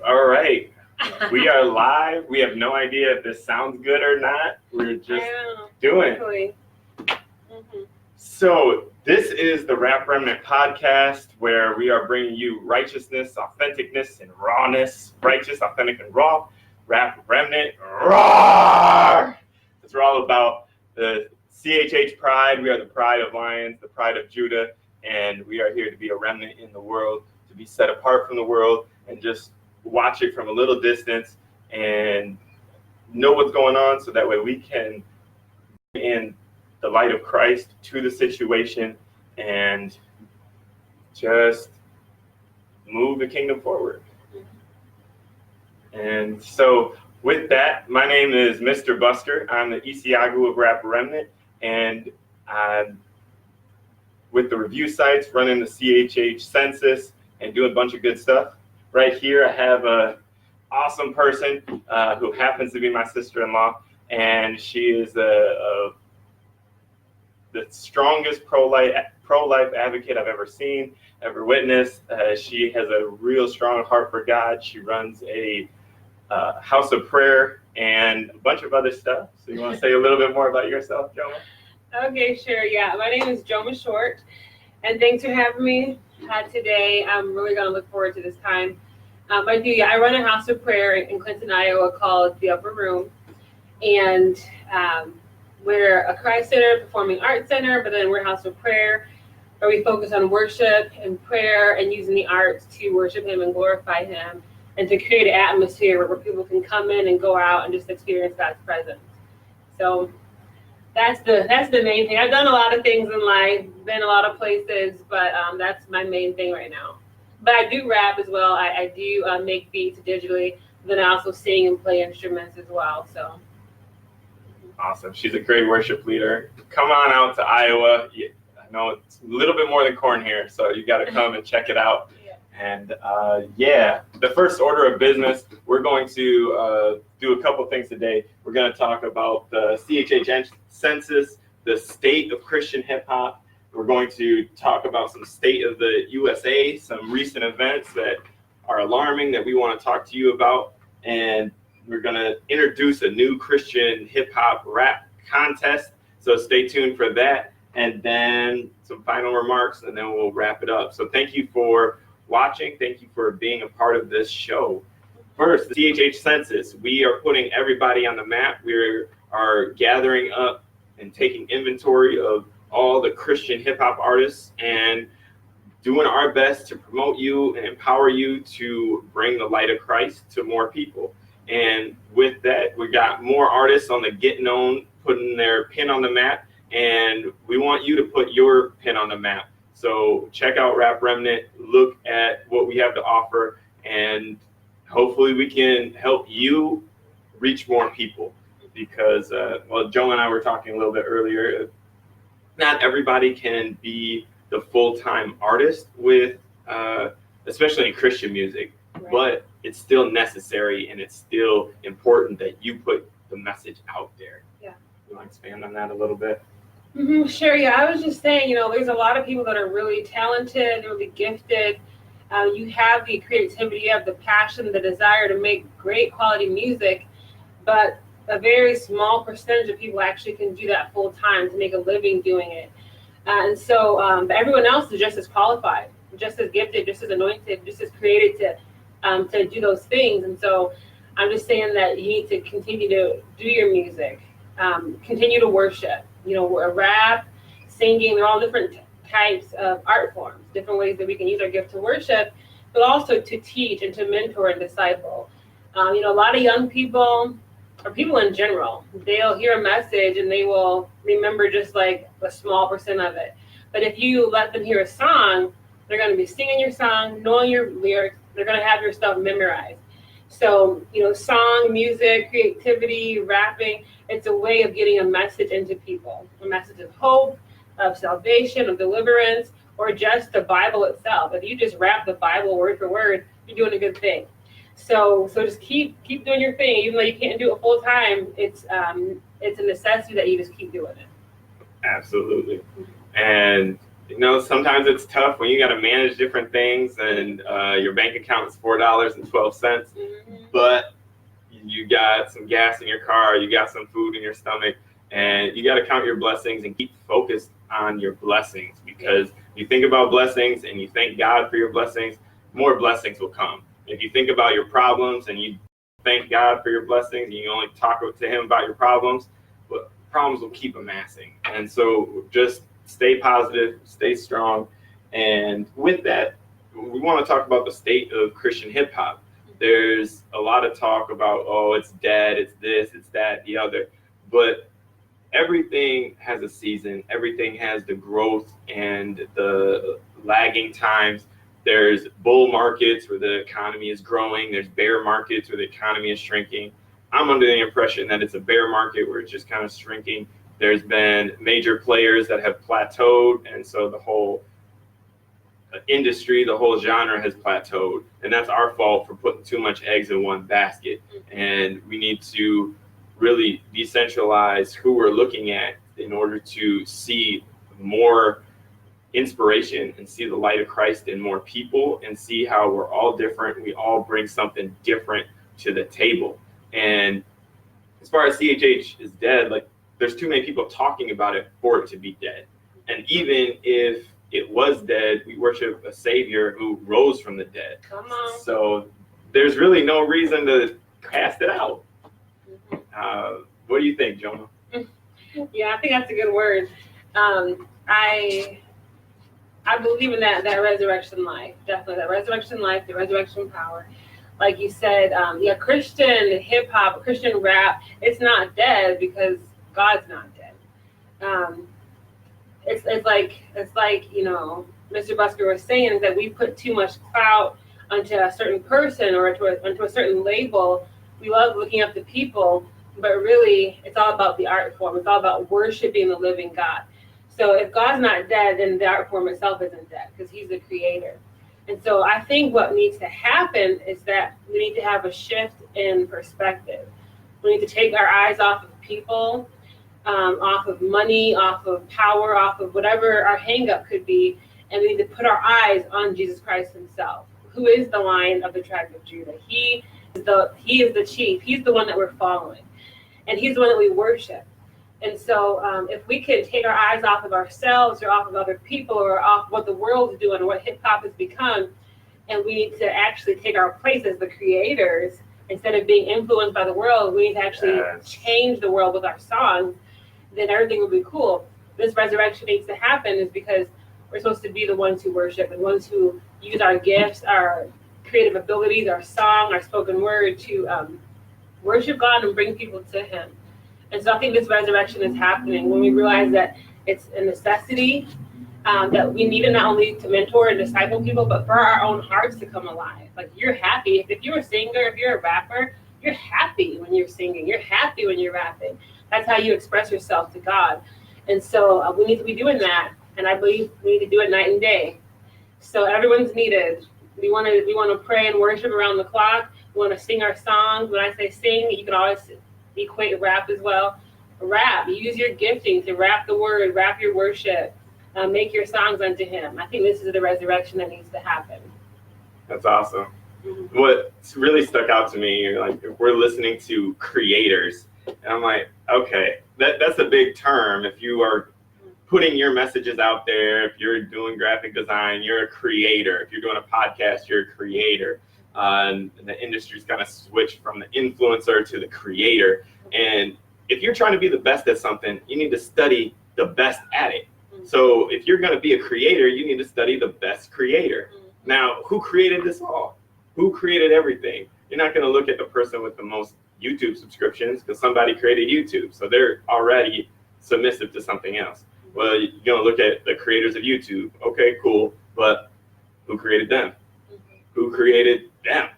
All right. We are live. We have no idea if this sounds good or not. We're just doing it. Mm-hmm. So this is the Rap Remnant podcast, where we are bringing you righteousness, authenticness, and rawness. Righteous, authentic, and raw. Rap Remnant. Roar! That's what we're all about. The CHH pride. We are the pride of lions, the pride of Judah, and we are here to be a remnant in the world, to be set apart from the world, and just watch it from a little distance and know what's going on, so that way we can bring in the light of Christ to the situation and just move the kingdom forward. And so with that, my name is Mr. Busker. I'm the Isiagu of Rap Remnant, and I'm with the review sites, running the CHH census and doing a bunch of good stuff. Right here, I have an awesome person who happens to be my sister-in-law, and she is the strongest pro-life advocate I've ever seen, ever witnessed. She has a real strong heart for God. She runs a house of prayer and a bunch of other stuff. So you want to say a little bit more about yourself, Joma? Okay, sure. Yeah, my name is Joma Short, and thanks for having me today. I'm really going to look forward to this time. I run a house of prayer in Clinton, Iowa called The Upper Room, and we're a Christ Center, performing arts center, but then we're a house of prayer where we focus on worship and prayer and using the arts to worship Him and glorify Him, and to create an atmosphere where people can come in and go out and just experience God's presence. So that's the main thing. I've done a lot of things in life, been a lot of places, but that's my main thing right now. But I do rap as well. I do make beats digitally, then I also sing and play instruments as well. So awesome. She's a great worship leader. Come on out to Iowa. I know it's a little bit more than corn here, so you got to come and check it out. And the first order of business, we're going to do a couple things today. We're going to talk about the CHH census, the state of Christian hip hop. We're going to talk about some state of the USA, some recent events that are alarming that we want to talk to you about. And we're going to introduce a new Christian hip hop rap contest. So stay tuned for that. And then some final remarks, and then we'll wrap it up. So thank you for watching. Thank you for being a part of this show. First, the CHH census. We are putting everybody on the map. We are gathering up and taking inventory of all the Christian hip hop artists and doing our best to promote you and empower you to bring the light of Christ to more people. And with that, we got more artists on the Get Known putting their pin on the map, and we want you to put your pin on the map. So check out Rap Remnant, look at what we have to offer, and hopefully we can help you reach more people. Because, Joe and I were talking a little bit earlier, not everybody can be the full-time artist with, especially in Christian music, right. But it's still necessary, and it's still important that you put the message out there. Yeah. You want to expand on that a little bit? Mm-hmm, sure. Yeah, I was just saying, there's a lot of people that are really talented, really gifted. You have the creativity, you have the passion, the desire to make great quality music, but a very small percentage of people actually can do that full time to make a living doing it. And so everyone else is just as qualified, just as gifted, just as anointed, just as created to do those things. And so I'm just saying that you need to continue to do your music, continue to worship. Rap, singing, they're all different types of art forms, different ways that we can use our gift to worship, but also to teach and to mentor and disciple. A lot of young people, or people in general, they'll hear a message and they will remember just like a small percent of it. But if you let them hear a song, they're going to be singing your song, knowing your lyrics, they're going to have your stuff memorized. So, song, music, creativity, rapping, it's a way of getting a message into people, a message of hope, of salvation, of deliverance, or just the Bible itself. If you just rap the Bible word for word, you're doing a good thing. So just keep doing your thing, even though you can't do it full time. It's a necessity that you just keep doing it. Absolutely. And sometimes it's tough when you got to manage different things and your bank account is $4.12, Mm-hmm. but you got some gas in your car, you got some food in your stomach, and you got to count your blessings and keep focused on your blessings, because you think about blessings and you thank God for your blessings, more blessings will come. If you think about your problems and you thank God for your blessings and you only talk to him about your problems, well, problems will keep amassing. And so just stay positive, stay strong. And with that, we want to talk about the state of Christian hip hop. There's a lot of talk about, oh, it's dead, it's this, it's that, the other. But everything has a season. Everything has the growth and the lagging times. There's bull markets where the economy is growing. There's bear markets where the economy is shrinking. I'm under the impression that it's a bear market where it's just kind of shrinking. There's been major players that have plateaued, and so the whole industry, the whole genre has plateaued, and that's our fault for putting too much eggs in one basket. And we need to really decentralize who we're looking at in order to see more inspiration and see the light of Christ in more people, and see how we're all different. We all bring something different to the table. And as far as CHH is dead, like, there's too many people talking about it for it to be dead. And even if it was dead, we worship a savior who rose from the dead. Come on. So there's really no reason to cast it out. What do you think, Jonah? Yeah, I think that's a good word. I believe in that resurrection life, definitely that resurrection life, the resurrection power. Like you said, Christian hip hop, Christian rap, it's not dead because God's not dead. It's like Mr. Busker was saying, that we put too much clout onto a certain person or onto a certain label. We love looking up to people, but really it's all about the art form. It's all about worshiping the living God. So if God's not dead, then the art form itself isn't dead, because he's the creator. And so I think what needs to happen is that we need to have a shift in perspective. We need to take our eyes off of people, off of money, off of power, off of whatever our hang-up could be, and we need to put our eyes on Jesus Christ himself, who is the Lion of the tribe of Judah. He is the chief. He's the one that we're following, and he's the one that we worship. And so if we can take our eyes off of ourselves or off of other people or off what the world's doing or what hip hop has become, and we need to actually take our place as the creators instead of being influenced by the world, we need to actually change the world with our songs, then everything will be cool. This resurrection needs to happen is because we're supposed to be the ones who worship and ones who use our gifts, our creative abilities, our song, our spoken word to worship God and bring people to him. And so I think this resurrection is happening when we realize that it's a necessity, that we need it not only to mentor and disciple people, but for our own hearts to come alive. Like, you're happy. If you're a singer, if you're a rapper, you're happy when you're singing. You're happy when you're rapping. That's how you express yourself to God. And so we need to be doing that. And I believe we need to do it night and day. So everyone's needed. We want to pray and worship around the clock. We want to sing our songs. When I say sing, you can always equate rap as well. Rap. Use your gifting to rap the word, rap your worship, make your songs unto him. I think this is the resurrection that needs to happen. That's awesome. Mm-hmm. What really stuck out to me, like, we're listening to creators, and I'm like, okay, that's a big term. If you are putting your messages out there, if you're doing graphic design, you're a creator. If you're doing a podcast, you're a creator. And the industry's kind of switched from the influencer to the creator. And if you're trying to be the best at something, you need to study the best at it. So if you're going to be a creator, you need to study the best creator. Now, who created this all? Who created everything? You're not going to look at the person with the most YouTube subscriptions because somebody created YouTube. So they're already submissive to something else. Well, you're going to look at the creators of YouTube. Okay, cool. But who created them? Who created them?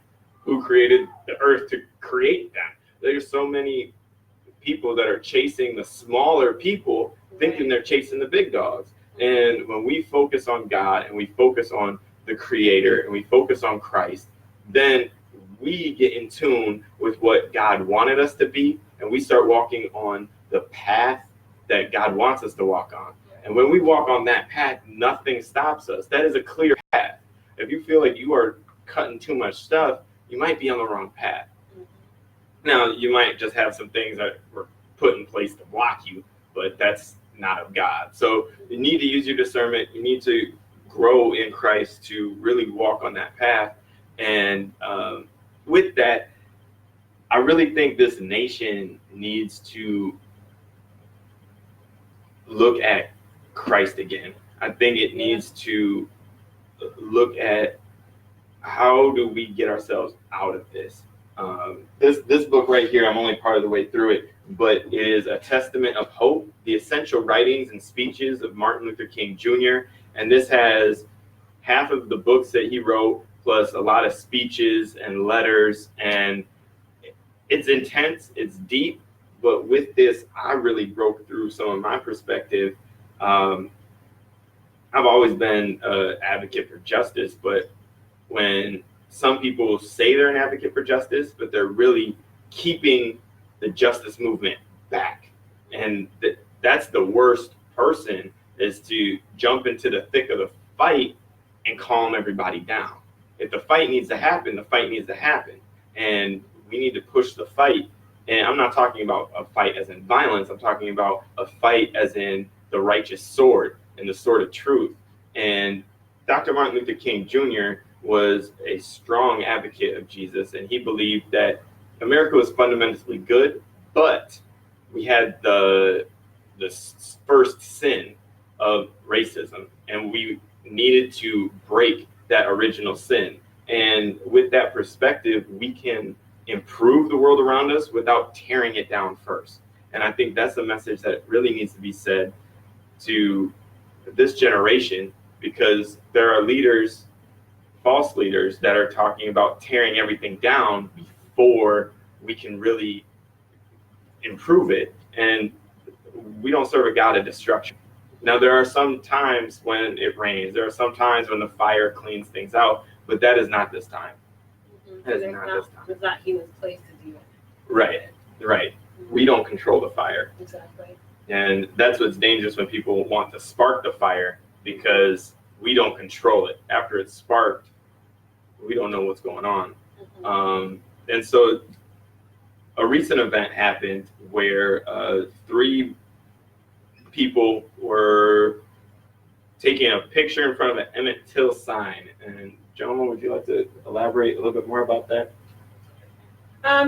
Who created the earth to create them? There's so many people that are chasing the smaller people, thinking they're chasing the big dogs. And when we focus on God and we focus on the creator and we focus on Christ, then we get in tune with what God wanted us to be, and we start walking on the path that God wants us to walk on. And when we walk on that path, nothing stops us. That is a clear path. If you feel like you are cutting too much stuff, you might be on the wrong path. Now, you might just have some things that were put in place to block you, but that's not of God. So you need to use your discernment. You need to grow in Christ to really walk on that path. And with that, I really think this nation needs to look at Christ again. I think it needs to look at how do we get ourselves out of this. This book right here, I'm only part of the way through it, but it is a testament of hope, the essential writings and speeches of Martin Luther King Jr. And this has half of the books that he wrote, plus a lot of speeches and letters. And it's intense, it's deep, but with this, I really broke through some of my perspective. I've always been an advocate for justice, but when some people say they're an advocate for justice, but they're really keeping the justice movement back. And that's the worst person, is to jump into the thick of the fight and calm everybody down. If the fight needs to happen, the fight needs to happen. And we need to push the fight. And I'm not talking about a fight as in violence. I'm talking about a fight as in the righteous sword and the sword of truth. And Dr. Martin Luther King Jr. was a strong advocate of Jesus, and he believed that America was fundamentally good, but we had the first sin of racism, and we needed to break that original sin. And with that perspective, we can improve the world around us without tearing it down first. And I think that's a message that really needs to be said to this generation, because there are leaders, false leaders, that are talking about tearing everything down before we can really improve it. And we don't serve a God of destruction. Now, there are some times when it rains. There are some times when the fire cleans things out, but that is not this time. That is not this time. It's not human's place to do it. Right. Mm-hmm. We don't control the fire. Exactly. And that's what's dangerous when people want to spark the fire, because we don't control it. After it's sparked, we don't know what's going on. Mm-hmm. And so a recent event happened where 3 people were taking a picture in front of an Emmett Till sign. And Joma, would you like to elaborate a little bit more about that?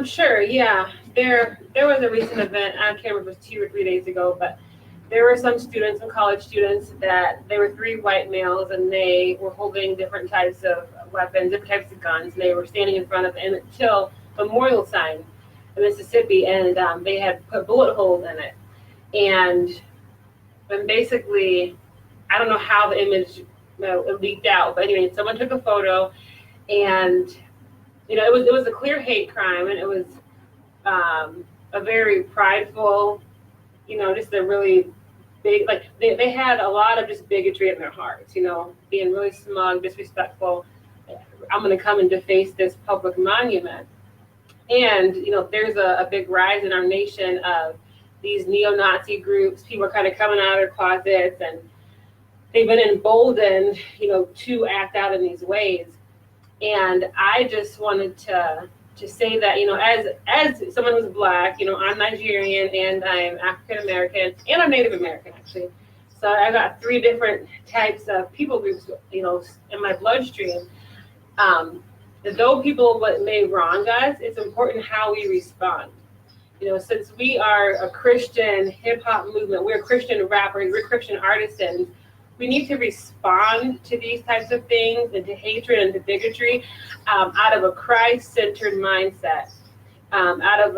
Sure, yeah. There was a recent event, I can't remember if it was 2 or 3 days ago, but there were some students, some college students, that there were 3 white males, and they were holding different types of weapons, different types of guns. And they were standing in front of the Emmett Till memorial sign in Mississippi, and they had put bullet holes in it. And basically, I don't know how the image leaked out, but anyway, someone took a photo, and it was a clear hate crime, and it was a very prideful, just a really big, like they had a lot of just bigotry in their hearts, being really smug, disrespectful. I'm going to come and deface this public monument. And, there's a big rise in our nation of these neo-Nazi groups. People are kind of coming out of their closets, and they've been emboldened, to act out in these ways. And I just wanted to say that, as someone who's Black, I'm Nigerian, and I'm African American, and I'm Native American, actually. So I got 3 different types of people groups, in my bloodstream. Though people may wrong us, it's important how we respond. Since we are a Christian hip hop movement, we're Christian rappers, we're Christian artisans, we need to respond to these types of things, and to hatred and to bigotry, out of a Christ-centered mindset, out of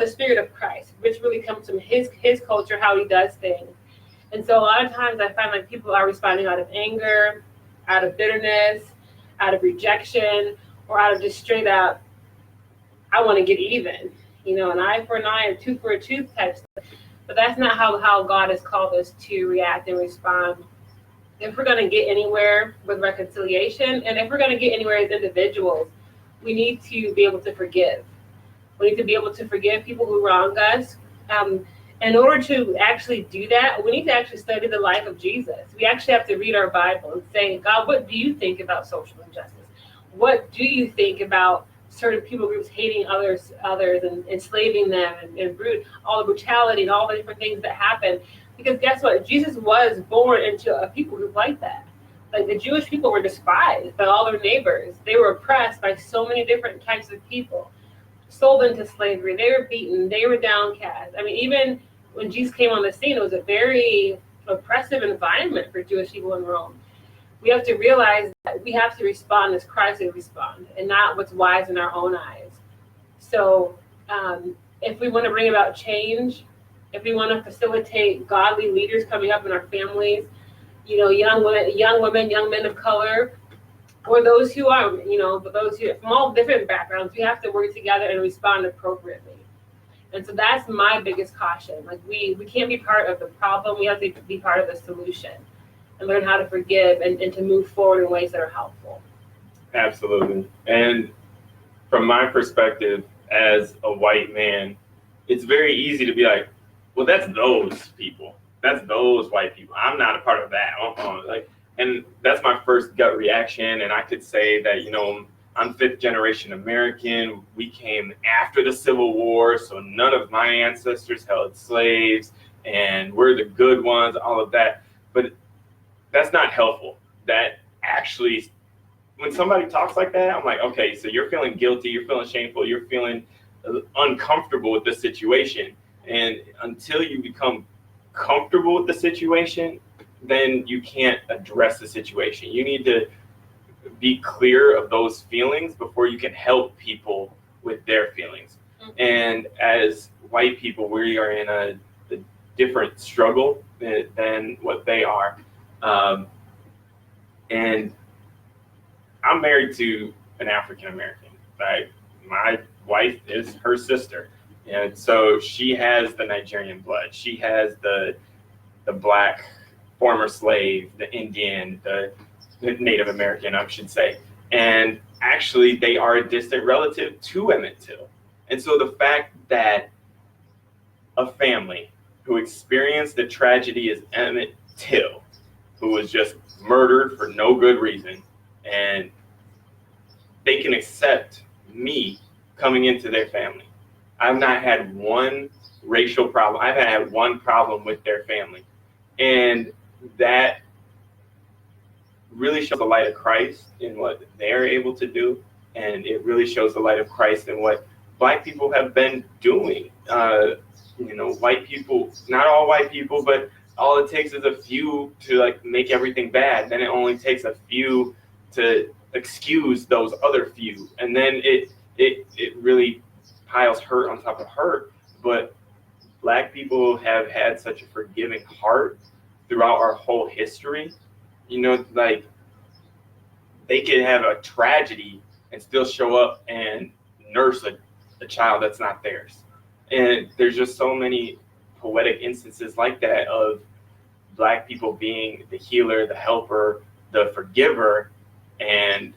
the spirit of Christ, which really comes from his culture, how he does things. And so a lot of times I find like people are responding out of anger, out of bitterness, out of rejection, or out of just straight up, I want to get even, an eye for an eye, or tooth for a tooth type stuff. But that's not how God has called us to react and respond. If we're going to get anywhere with reconciliation, and if we're going to get anywhere as individuals, we need to be able to forgive. We need to be able to forgive people who wrong us. And In order to actually do that, we need to actually study the life of Jesus. We actually have to read our Bible and say, God, what do you think about social injustice? What do you think about certain people groups hating others and enslaving them and all the brutality and all the different things that happen? Because guess what? Jesus was born into a people group like that. Like the Jewish people were despised by all their neighbors. They were oppressed by so many different types of people, sold into slavery. They were beaten. They were downcast. I mean, even when Jesus came on the scene, it was a very oppressive environment for Jewish people in Rome. We have to realize that we have to respond as Christ would respond and not what's wise in our own eyes. So if we want to bring about change, if we want to facilitate godly leaders coming up in our families, young women, young men of color, or those who are, those who from all different backgrounds, we have to work together and respond appropriately. And so that's my biggest caution. Like we can't be part of the problem. We have to be part of the solution and learn how to forgive and to move forward in ways that are helpful. Absolutely. And from my perspective as a white man, it's very easy to be like, well, that's those people. That's those white people. I'm not a part of that. And that's my first gut reaction. And I could say that, I'm fifth generation American. We came after the Civil War, so none of my ancestors held slaves, and we're the good ones, all of that. But that's not helpful. That actually, when somebody talks like that, I'm like, okay, so you're feeling guilty, you're feeling shameful, you're feeling uncomfortable with the situation. And until you become comfortable with the situation, then you can't address the situation. You need to be clear of those feelings before you can help people with their feelings. Mm-hmm. And as white people, we are in a different struggle than what they are. And I'm married to an African American. Right? My wife is her sister. And so she has the Nigerian blood. She has the black former slave, the Indian, the Native American, I should say. And actually, they are a distant relative to Emmett Till. And so the fact that a family who experienced the tragedy as Emmett Till, who was just murdered for no good reason, and they can accept me coming into their family. I've not had one racial problem. I've had one problem with their family. And that really shows the light of Christ in what they're able to do. And it really shows the light of Christ in what Black people have been doing. White people, not all white people, but all it takes is a few to make everything bad. Then it only takes a few to excuse those other few. And then it really piles hurt on top of hurt. But Black people have had such a forgiving heart throughout our whole history. They could have a tragedy and still show up and nurse a child that's not theirs. And there's just so many poetic instances like that of Black people being the healer, the helper, the forgiver, and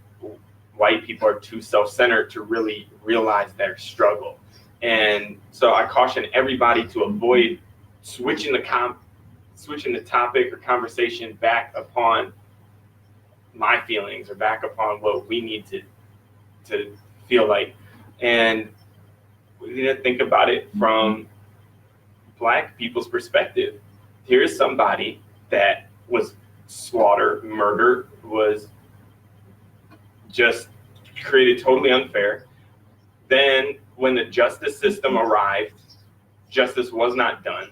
white people are too self-centered to really realize their struggle. And so I caution everybody to avoid switching the topic or conversation back upon my feelings or back upon what we need to feel like. And we need to think about it from Black people's perspective. Here's somebody that was slaughtered, murdered, was just created totally unfair. Then when the justice system arrived, justice was not done.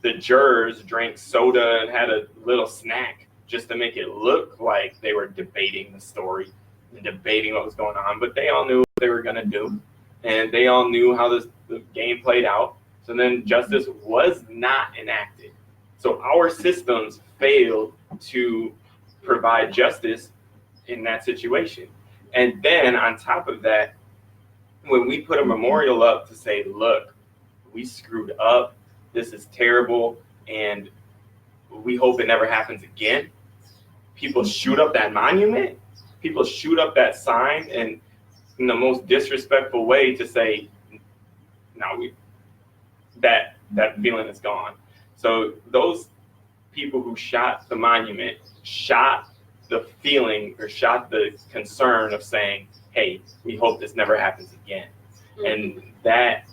The jurors drank soda and had a little snack just to make it look like they were debating the story and debating what was going on. But they all knew what they were going to do. And they all knew how the game played out. So then justice was not enacted. So our systems failed to provide justice in that situation. And then on top of that, when we put a memorial up to say, look, we screwed up, this is terrible, and we hope it never happens again, people shoot up that monument, people shoot up that sign, and in the most disrespectful way to say, no, that that feeling is gone. So those people who shot the monument shot the feeling or shot the concern of saying, hey, we hope this never happens again. And that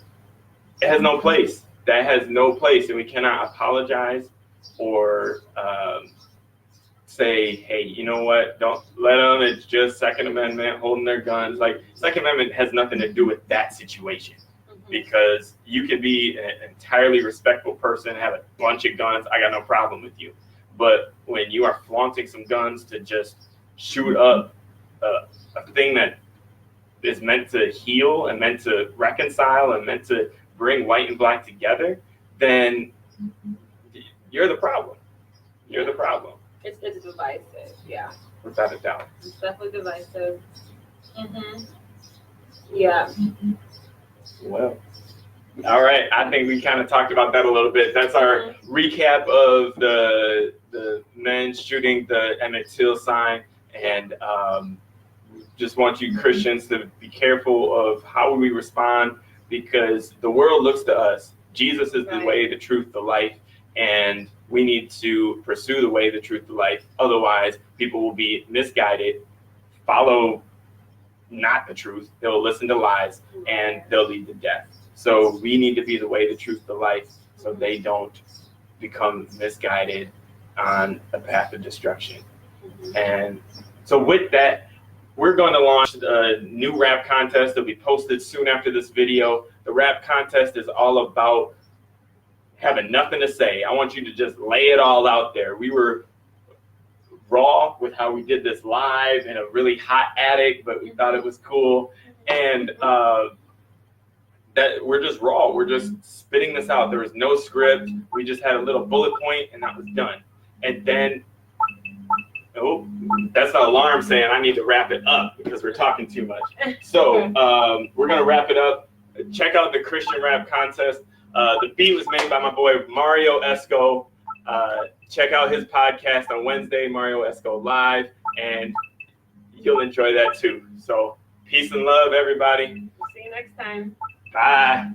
has no place. That has no place. And we cannot apologize or say, hey, you know what, don't let them, it's just Second Amendment, holding their guns. Like, Second Amendment has nothing to do with that situation. Because you can be an entirely respectful person, have a bunch of guns, I got no problem with you. But when you are flaunting some guns to just shoot up a thing that is meant to heal and meant to reconcile and meant to bring white and black together, then you're the problem. You're the problem. It's divisive, yeah. Without a doubt. It's definitely divisive. Yeah. Well, all right. I think we kind of talked about that a little bit. That's our recap of the men shooting the Emmett Till sign, and just want you Christians to be careful of how we respond, because the world looks to us. Jesus is the way, the truth, the life, and we need to pursue the way, the truth, the life. Otherwise, people will be misguided, follow not the truth. They'll listen to lies, and they'll lead to death. So we need to be the way, the truth, the life, so they don't become misguided on a path of destruction. And so with that, we're going to launch a new rap contest that'll be posted soon after this video. The rap contest is all about having nothing to say. I want you to just lay it all out there. We were raw with how we did this live in a really hot attic, but we thought it was cool. And that we're just raw. We're just spitting this out. There was no script. We just had a little bullet point, and that was done. And then, oh, that's an alarm saying I need to wrap it up because we're talking too much. So we're going to wrap it up. Check out the Christian rap contest. The beat was made by my boy Mario Esco. Check out his podcast on Wednesday, Mario Esco Live, and you'll enjoy that too. So peace and love, everybody. See you next time. Bye.